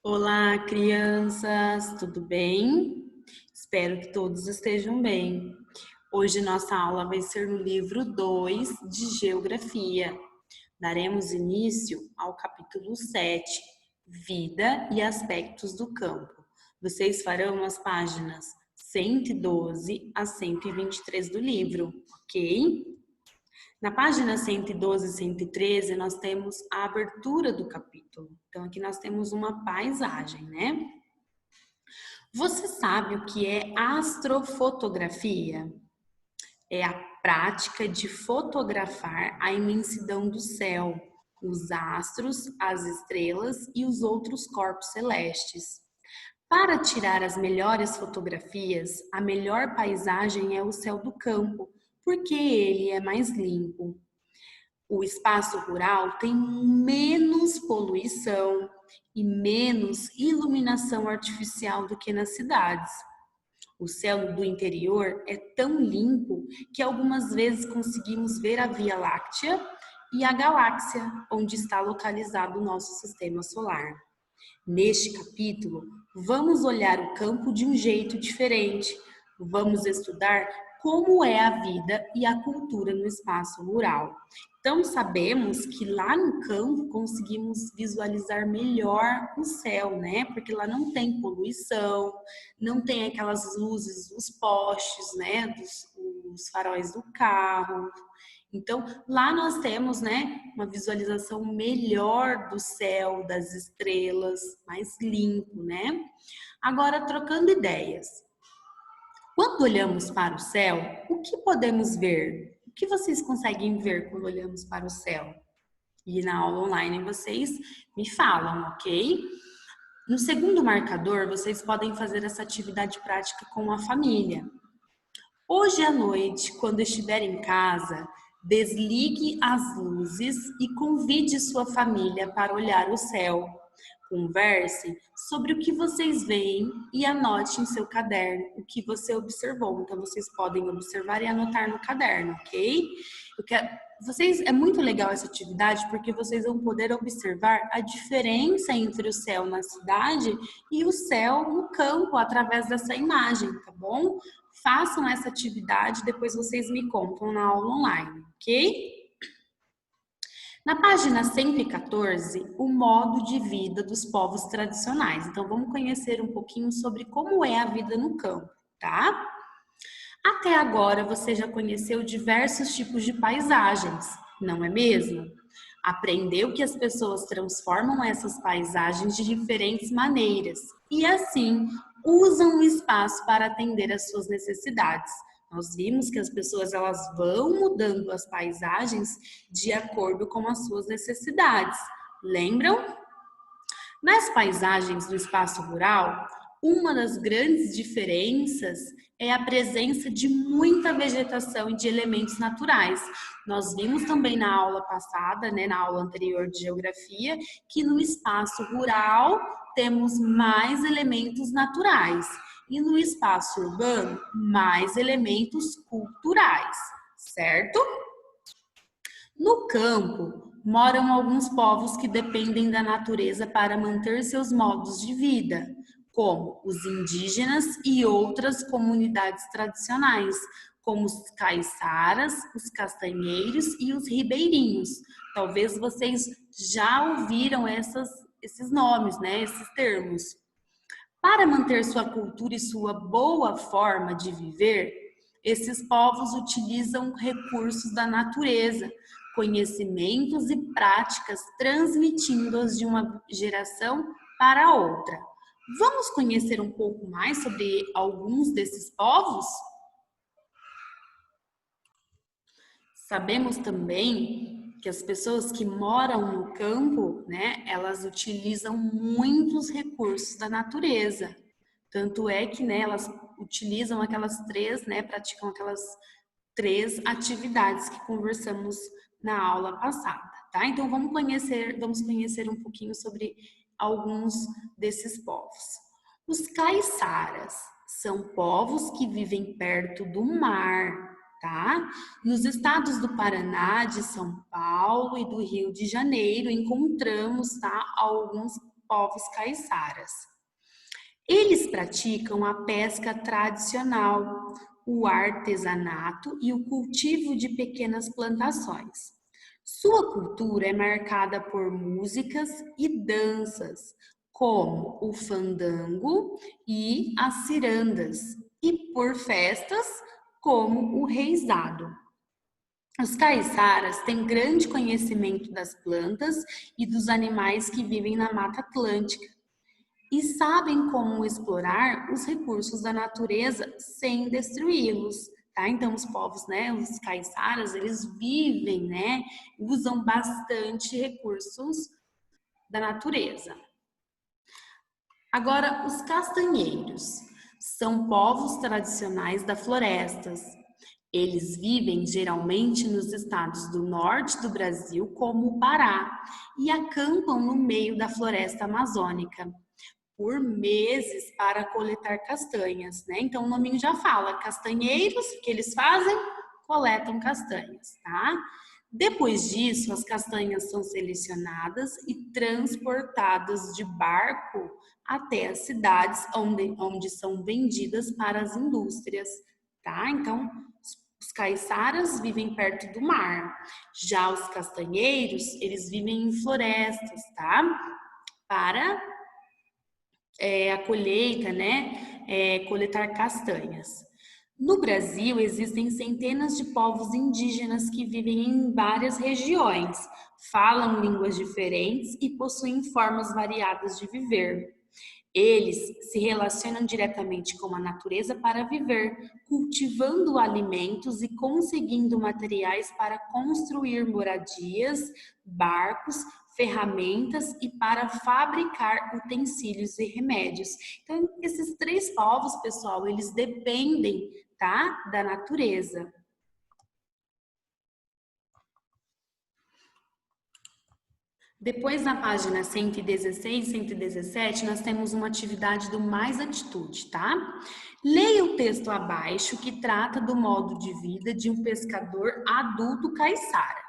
Olá, crianças, tudo bem? Espero que todos estejam bem. Hoje nossa aula vai ser no livro 2 de Geografia. Daremos início ao capítulo 7, Vida e Aspectos do Campo. Vocês farão as páginas 112 a 123 do livro, ok? Na página 112 e 113, nós temos a abertura do capítulo. Então, aqui nós temos uma paisagem, né? Você sabe o que é astrofotografia? É a prática de fotografar a imensidão do céu, os astros, as estrelas e os outros corpos celestes. Para tirar as melhores fotografias, a melhor paisagem é o céu do campo, porque ele é mais limpo. O espaço rural tem menos poluição e menos iluminação artificial do que nas cidades. O céu do interior é tão limpo que algumas vezes conseguimos ver a Via Láctea e a galáxia onde está localizado o nosso sistema solar. Neste capítulo, vamos olhar o campo de um jeito diferente. Vamos estudar como é a vida e a cultura no espaço rural. Então, sabemos que lá no campo conseguimos visualizar melhor o céu, né? Porque lá não tem poluição, não tem aquelas luzes dos postes, né? Dos faróis do carro. Então, lá nós temos, né, uma visualização melhor do céu, das estrelas, mais limpo, né? Agora, trocando ideias. Quando olhamos para o céu, o que podemos ver? O que vocês conseguem ver quando olhamos para o céu? E na aula online vocês me falam, ok? No segundo marcador, vocês podem fazer essa atividade prática com a família. Hoje à noite, quando estiver em casa, desligue as luzes e convide sua família para olhar o céu. Converse sobre o que vocês veem e anote em seu caderno o que você observou. Então, vocês podem observar e anotar no caderno, ok? É muito legal essa atividade porque vocês vão poder observar a diferença entre o céu na cidade e o céu no campo através dessa imagem, tá bom? Façam essa atividade, depois vocês me contam na aula online, ok? Na página 114, o modo de vida dos povos tradicionais. Então, vamos conhecer um pouquinho sobre como é a vida no campo, tá? Até agora, você já conheceu diversos tipos de paisagens, não é mesmo? Aprendeu que as pessoas transformam essas paisagens de diferentes maneiras e, assim, usam o espaço para atender às suas necessidades. Nós vimos que as pessoas elas vão mudando as paisagens de acordo com as suas necessidades. Lembram? Nas paisagens do espaço rural, uma das grandes diferenças é a presença de muita vegetação e de elementos naturais. Nós vimos também na aula passada, né, na aula anterior de geografia, que no espaço rural temos mais elementos naturais e no espaço urbano mais elementos culturais, certo? No campo, moram alguns povos que dependem da natureza para manter seus modos de vida, como os indígenas e outras comunidades tradicionais, como os caiçaras, os castanheiros e os ribeirinhos. Talvez vocês já ouviram esses nomes, né? Esses termos. Para manter sua cultura e sua boa forma de viver, esses povos utilizam recursos da natureza, conhecimentos e práticas, transmitindo-os de uma geração para outra. Vamos conhecer um pouco mais sobre alguns desses povos? Sabemos também que as pessoas que moram no campo, né, elas utilizam muitos recursos da natureza. Tanto é que, né, elas utilizam aquelas três, né, praticam aquelas três atividades que conversamos na aula passada, tá? Então vamos conhecer um pouquinho sobre alguns desses povos. Os caiçaras são povos que vivem perto do mar, tá? Nos estados do Paraná, de São Paulo e do Rio de Janeiro, encontramos, tá, alguns povos caiçaras. Eles praticam a pesca tradicional, o artesanato e o cultivo de pequenas plantações. Sua cultura é marcada por músicas e danças, como o fandango e as cirandas, e por festas, como o reisado. Os caiçaras têm grande conhecimento das plantas e dos animais que vivem na Mata Atlântica e sabem como explorar os recursos da natureza sem destruí-los. Tá? Então, os povos, né, os caiçaras, eles vivem, né, usam bastante recursos da natureza. Agora, os castanheiros são povos tradicionais da florestas. Eles vivem geralmente nos estados do norte do Brasil, como o Pará, e acampam no meio da floresta amazônica por meses para coletar castanhas, né? Então o nominho já fala, castanheiros, o que eles fazem? Coletam castanhas, tá? Depois disso, as castanhas são selecionadas e transportadas de barco até as cidades onde são vendidas para as indústrias, tá? Então, os caiçaras vivem perto do mar. Já os castanheiros, eles vivem em florestas, tá? Para a colheita, né? Coletar castanhas. No Brasil, existem centenas de povos indígenas que vivem em várias regiões, falam línguas diferentes e possuem formas variadas de viver. Eles se relacionam diretamente com a natureza para viver, cultivando alimentos e conseguindo materiais para construir moradias, barcos, ferramentas e para fabricar utensílios e remédios. Então, esses três povos, pessoal, eles dependem, tá, da natureza. Depois, na página 116 e 117, nós temos uma atividade do Mais Atitude, tá? Leia o texto abaixo que trata do modo de vida de um pescador adulto caiçara.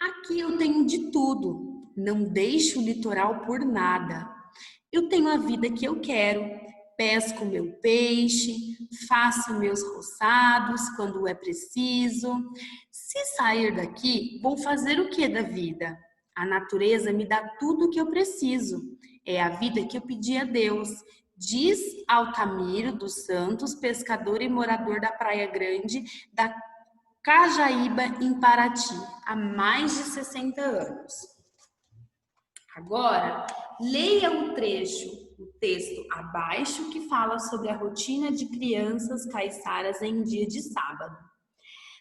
Aqui eu tenho de tudo, não deixo o litoral por nada. Eu tenho a vida que eu quero, pesco meu peixe, faço meus roçados quando é preciso. Se sair daqui, vou fazer o que da vida? A natureza me dá tudo o que eu preciso. É a vida que eu pedi a Deus. Diz Altamiro dos Santos, pescador e morador da Praia Grande, da Cajaíba, em Paraty, há mais de 60 anos. Agora, leia o texto abaixo que fala sobre a rotina de crianças caiçaras em dia de sábado.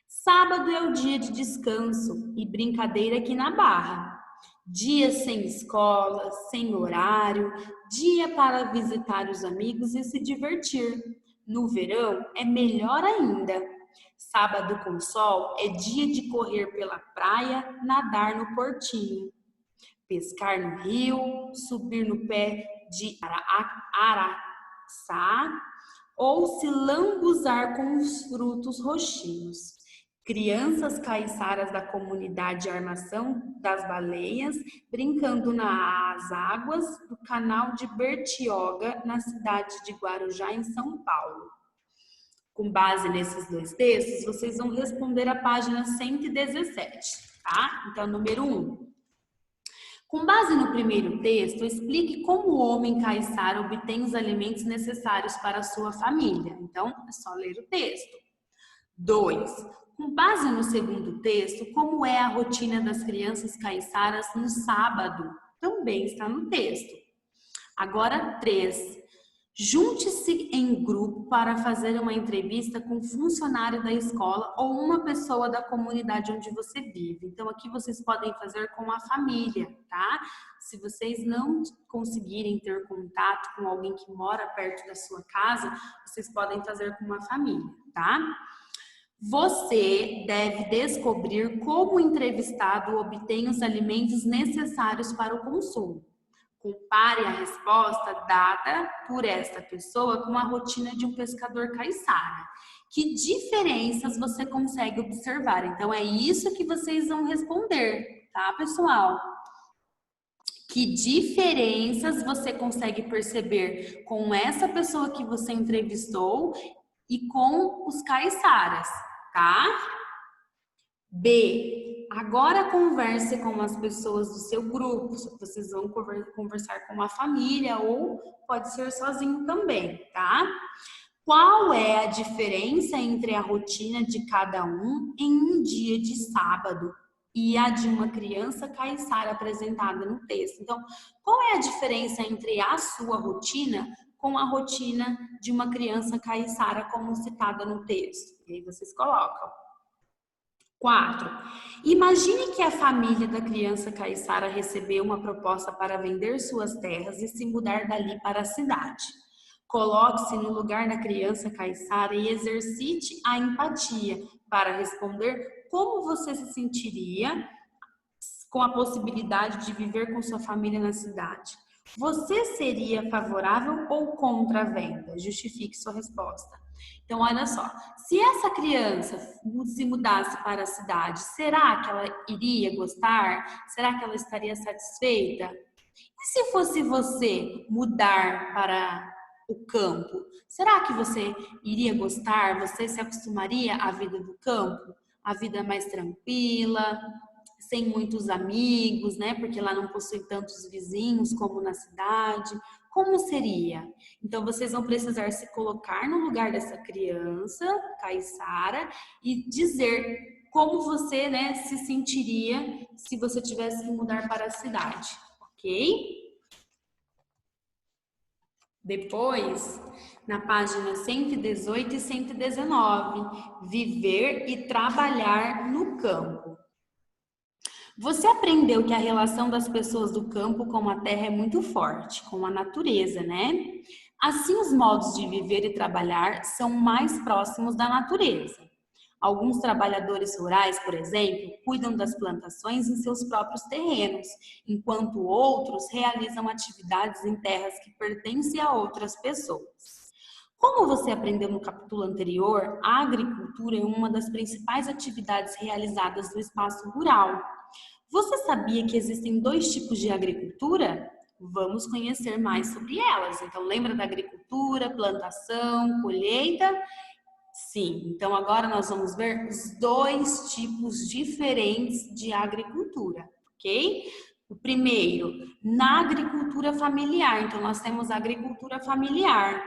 Sábado é o dia de descanso e brincadeira aqui na Barra. Dia sem escola, sem horário, dia para visitar os amigos e se divertir. No verão é melhor ainda. Sábado com sol é dia de correr pela praia, nadar no portinho, pescar no rio, subir no pé de araçá ou se lambuzar com os frutos roxinhos. Crianças caiçaras da comunidade Armação das Baleias brincando nas águas do canal de Bertioga, na cidade de Guarujá, em São Paulo. Com base nesses dois textos, vocês vão responder a página 117, tá? Então, número 1. Com base no primeiro texto, explique como o homem caiçara obtém os alimentos necessários para a sua família. Então, é só ler o texto. 2. Com base no segundo texto, como é a rotina das crianças caiçaras no sábado? Também está no texto. Agora, 3. Junte-se em grupo para fazer uma entrevista com um funcionário da escola ou uma pessoa da comunidade onde você vive. Então, aqui vocês podem fazer com a família, tá? Se vocês não conseguirem ter contato com alguém que mora perto da sua casa, vocês podem fazer com uma família, tá? Você deve descobrir como o entrevistado obtém os alimentos necessários para o consumo. Compare a resposta dada por esta pessoa com a rotina de um pescador caiçara. Que diferenças você consegue observar? Então, é isso que vocês vão responder, tá, pessoal? Que diferenças você consegue perceber com essa pessoa que você entrevistou e com os caiçaras, tá? B. Agora converse com as pessoas do seu grupo. Vocês vão conversar com uma família ou pode ser sozinho também, tá? Qual é a diferença entre a rotina de cada um em um dia de sábado e a de uma criança caiçara apresentada no texto? Então, qual é a diferença entre a sua rotina com a rotina de uma criança caiçara como citada no texto? E aí vocês colocam. 4. Imagine que a família da criança caiçara recebeu uma proposta para vender suas terras e se mudar dali para a cidade. Coloque-se no lugar da criança caiçara e exercite a empatia para responder como você se sentiria com a possibilidade de viver com sua família na cidade. Você seria favorável ou contra a venda? Justifique sua resposta. Então, olha só, se essa criança se mudasse para a cidade, será que ela iria gostar? Será que ela estaria satisfeita? E se fosse você mudar para o campo, será que você iria gostar? Você se acostumaria à vida do campo? A vida mais tranquila, sem muitos amigos, né? Porque lá não possui tantos vizinhos como na cidade. Como seria? Então, vocês vão precisar se colocar no lugar dessa criança, caiçara, e dizer como você, né, se sentiria se você tivesse que mudar para a cidade, ok? Depois, na página 118 e 119, viver e trabalhar no campo. Você aprendeu que a relação das pessoas do campo com a terra é muito forte, com a natureza, né? Assim, os modos de viver e trabalhar são mais próximos da natureza. Alguns trabalhadores rurais, por exemplo, cuidam das plantações em seus próprios terrenos, enquanto outros realizam atividades em terras que pertencem a outras pessoas. Como você aprendeu no capítulo anterior, a agricultura é uma das principais atividades realizadas no espaço rural. Você sabia que existem 2 tipos de agricultura? Vamos conhecer mais sobre elas. Então, lembra da agricultura, plantação, colheita? Sim, então agora nós vamos ver os 2 tipos diferentes de agricultura, ok? O primeiro, na agricultura familiar. Então, nós temos a agricultura familiar.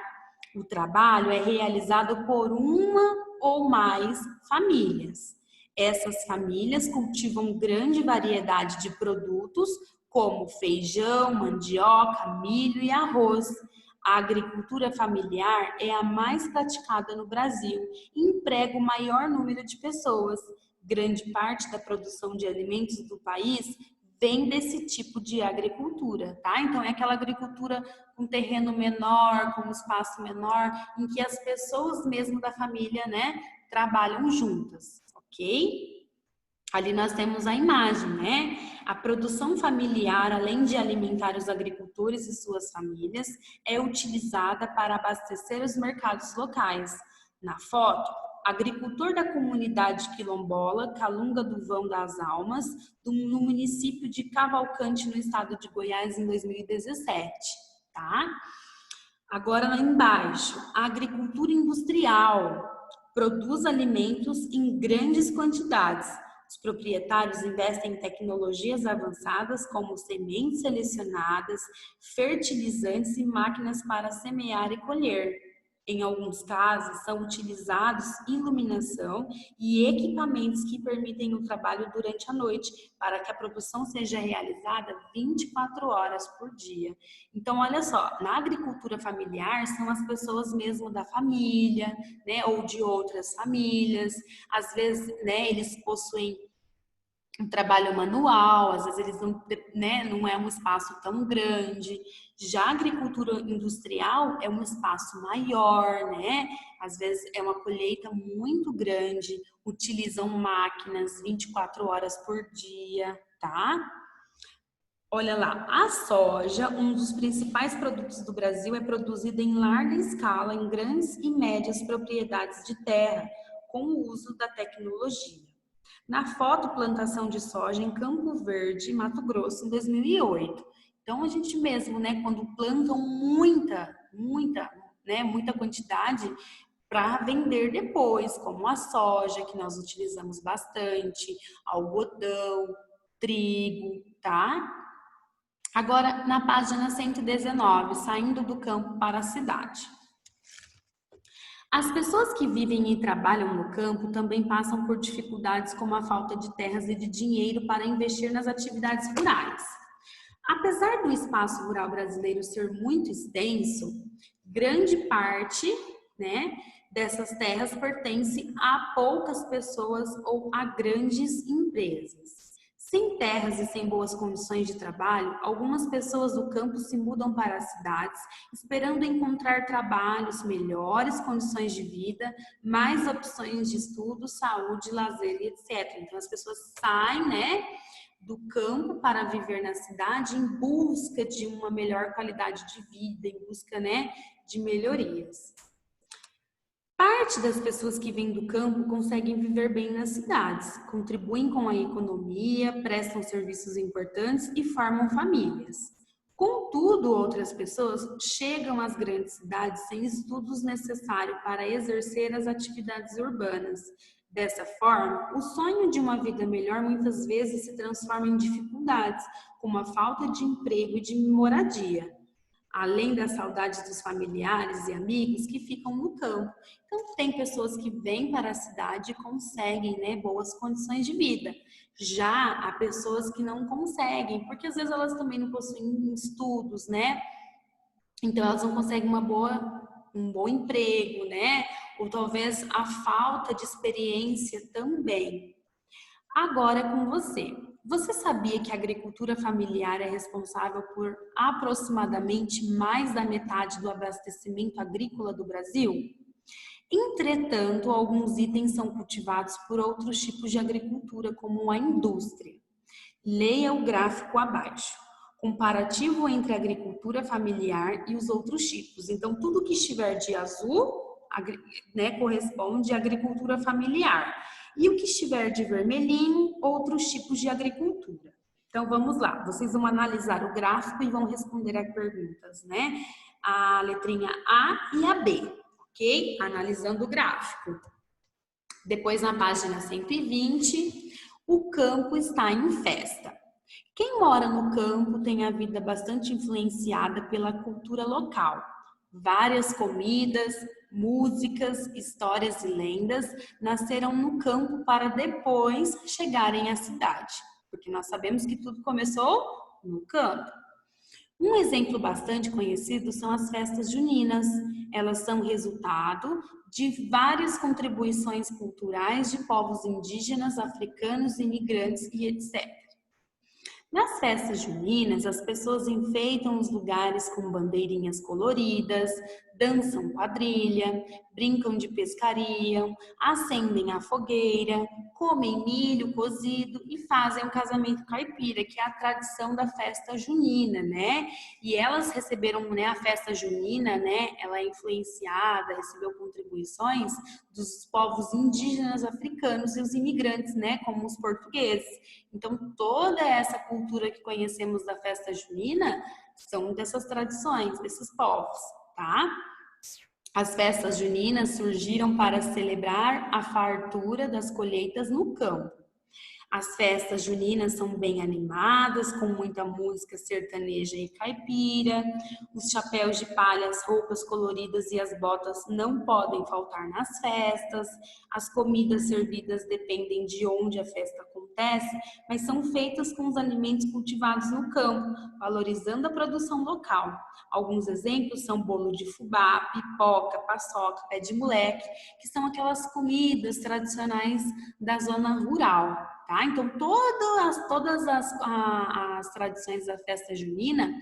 O trabalho é realizado por uma ou mais famílias. Essas famílias cultivam grande variedade de produtos, como feijão, mandioca, milho e arroz. A agricultura familiar é a mais praticada no Brasil e emprega o maior número de pessoas. Grande parte da produção de alimentos do país vem desse tipo de agricultura, tá? Então, é aquela agricultura com terreno menor, com espaço menor, em que as pessoas mesmo da família, né, trabalham juntas, ok? Ali nós temos a imagem, né? A produção familiar, além de alimentar os agricultores e suas famílias, é utilizada para abastecer os mercados locais. Na foto, agricultor da comunidade quilombola Calunga do Vão das Almas, no município de Cavalcante, no estado de Goiás, em 2017, tá? Agora lá embaixo, a agricultura industrial produz alimentos em grandes quantidades. Os proprietários investem em tecnologias avançadas como sementes selecionadas, fertilizantes e máquinas para semear e colher. Em alguns casos, são utilizados iluminação e equipamentos que permitem o trabalho durante a noite, para que a produção seja realizada 24 horas por dia. Então, olha só, na agricultura familiar, são as pessoas mesmo da família, né, ou de outras famílias. Às vezes, né, eles possuem um trabalho manual, às vezes eles não, né, não é um espaço tão grande. Já a agricultura industrial é um espaço maior, né? Às vezes é uma colheita muito grande, utilizam máquinas 24 horas por dia, tá? Olha lá, a soja, um dos principais produtos do Brasil, é produzida em larga escala em grandes e médias propriedades de terra, com o uso da tecnologia. Na foto, plantação de soja em Campo Verde, Mato Grosso, em 2008. Então, a gente mesmo, né, quando plantam muita quantidade para vender depois, como a soja, que nós utilizamos bastante, algodão, trigo, tá? Agora, na página 119, saindo do campo para a cidade. As pessoas que vivem e trabalham no campo também passam por dificuldades como a falta de terras e de dinheiro para investir nas atividades rurais. Apesar do espaço rural brasileiro ser muito extenso, grande parte, né, dessas terras pertence a poucas pessoas ou a grandes empresas. Sem terras e sem boas condições de trabalho, algumas pessoas do campo se mudam para as cidades, esperando encontrar trabalhos, melhores condições de vida, mais opções de estudo, saúde, lazer e etc. Então, as pessoas saem, né, do campo para viver na cidade em busca de uma melhor qualidade de vida, em busca, né, de melhorias. Parte das pessoas que vêm do campo conseguem viver bem nas cidades, contribuem com a economia, prestam serviços importantes e formam famílias. Contudo, outras pessoas chegam às grandes cidades sem estudos necessários para exercer as atividades urbanas. Dessa forma, o sonho de uma vida melhor muitas vezes se transforma em dificuldades, como a falta de emprego e de moradia, além da saudade dos familiares e amigos que ficam no campo. Então, tem pessoas que vêm para a cidade e conseguem, né, boas condições de vida. Já há pessoas que não conseguem, porque às vezes elas também não possuem estudos, né? Então, elas não conseguem um bom emprego, né? Ou talvez a falta de experiência também. Agora é com você. Você sabia que a agricultura familiar é responsável por aproximadamente mais da metade do abastecimento agrícola do Brasil? Entretanto, alguns itens são cultivados por outros tipos de agricultura, como a indústria. Leia o gráfico abaixo. Comparativo entre a agricultura familiar e os outros tipos. Então, tudo que estiver de azul, né, corresponde à agricultura familiar. E o que estiver de vermelhinho, outros tipos de agricultura. Então, vamos lá. Vocês vão analisar o gráfico e vão responder as perguntas, né? A letrinha A e a B, ok? Analisando o gráfico. Depois, na página 120, o campo está em festa. Quem mora no campo tem a vida bastante influenciada pela cultura local. Várias comidas, músicas, histórias e lendas nasceram no campo para depois chegarem à cidade, porque nós sabemos que tudo começou no campo. Um exemplo bastante conhecido são as festas juninas. Elas são resultado de várias contribuições culturais de povos indígenas, africanos, imigrantes e etc. Nas festas juninas, as pessoas enfeitam os lugares com bandeirinhas coloridas, dançam quadrilha, brincam de pescaria, acendem a fogueira, comem milho cozido e fazem um casamento caipira, que é a tradição da festa junina, né? E elas receberam, né, a festa junina, né? Ela é influenciada, recebeu contribuições dos povos indígenas africanos e os imigrantes, né, como os portugueses. Então, toda essa cultura que conhecemos da festa junina são dessas tradições, desses povos, tá? As festas juninas surgiram para celebrar a fartura das colheitas no campo. As festas juninas são bem animadas, com muita música sertaneja e caipira. Os chapéus de palha, as roupas coloridas e as botas não podem faltar nas festas. As comidas servidas dependem de onde a festa acontece, mas são feitas com os alimentos cultivados no campo, valorizando a produção local. Alguns exemplos são bolo de fubá, pipoca, paçoca, pé de moleque, que são aquelas comidas tradicionais da zona rural. Tá? Então, todas as tradições da festa junina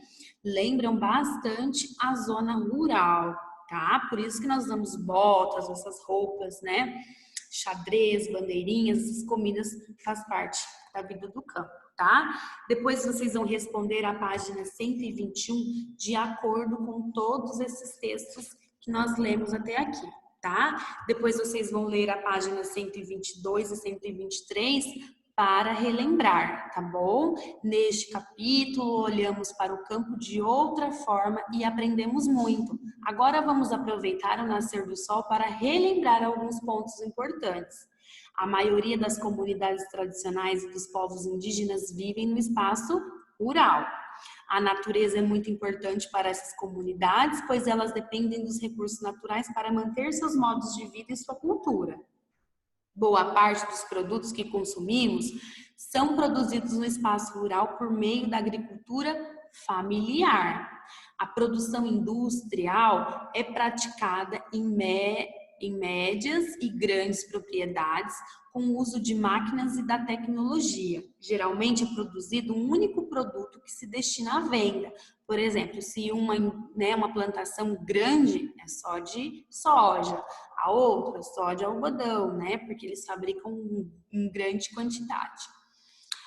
lembram bastante a zona rural, tá? Por isso que nós damos botas, essas roupas, né? Xadrez, bandeirinhas, essas comidas faz parte da vida do campo, tá? Depois vocês vão responder a página 121 de acordo com todos esses textos que nós lemos até aqui, tá? Depois vocês vão ler a página 122 e 123 para relembrar, tá bom? Neste capítulo, olhamos para o campo de outra forma e aprendemos muito. Agora vamos aproveitar o nascer do sol para relembrar alguns pontos importantes. A maioria das comunidades tradicionais e dos povos indígenas vivem no espaço rural. A natureza é muito importante para essas comunidades, pois elas dependem dos recursos naturais para manter seus modos de vida e sua cultura. Boa parte dos produtos que consumimos são produzidos no espaço rural por meio da agricultura familiar. A produção industrial é praticada em médias e grandes propriedades com o uso de máquinas e da tecnologia. Geralmente é produzido um único produto que se destina à venda. Por exemplo, se uma plantação grande é só de soja, a outra só de algodão, né? Porque eles fabricam em grande quantidade.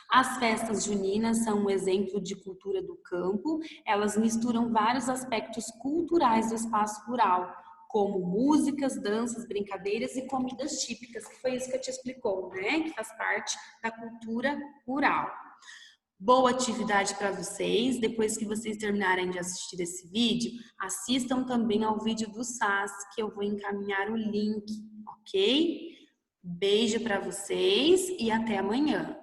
As festas juninas são um exemplo de cultura do campo. Elas misturam vários aspectos culturais do espaço rural, como músicas, danças, brincadeiras e comidas típicas, que foi isso que eu te explicou, né? Que faz parte da cultura rural. Boa atividade para vocês. Depois que vocês terminarem de assistir esse vídeo, assistam também ao vídeo do SAS, que eu vou encaminhar o link, ok? Beijo para vocês e até amanhã.